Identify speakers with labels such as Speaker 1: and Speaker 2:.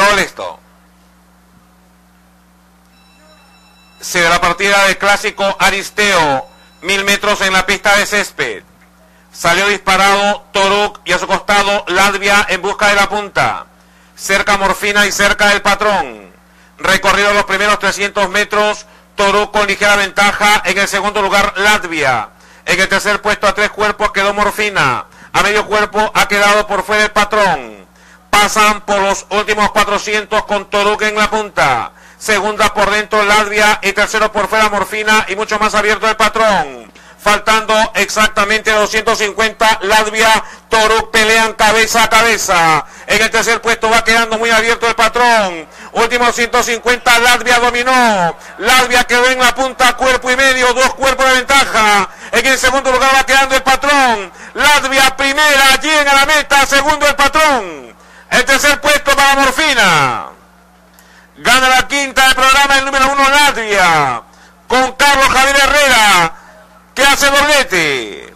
Speaker 1: Todo listo. Se da la partida del clásico Aristeo, 1000 metros en la pista de césped. Salió disparado Toruk y a su costado Latvia en busca de la punta. Cerca Morfina y cerca del patrón. Recorrido los primeros 300 metros, Toruk con ligera ventaja. En el segundo lugar Latvia. En el tercer puesto a 3 cuerpos quedó Morfina. A medio cuerpo ha quedado por fuera el patrón. Pasan por los últimos 400 con Toruk en la punta. Segunda por dentro Latvia y tercero por fuera Morfina y mucho más abierto el patrón. Faltando exactamente 250, Latvia, Toruk pelean cabeza a cabeza. En el tercer puesto va quedando muy abierto el patrón. Últimos 150, Latvia dominó. Latvia quedó en la punta, cuerpo y medio, 2 cuerpos de ventaja. En el segundo lugar va quedando el patrón. Latvia primera, llega a la meta, segundo el patrón. El tercer puesto para Morfina. Gana la quinta del programa el número 1 Latvia. Con Carlos Javier Herrera, que hace doblete.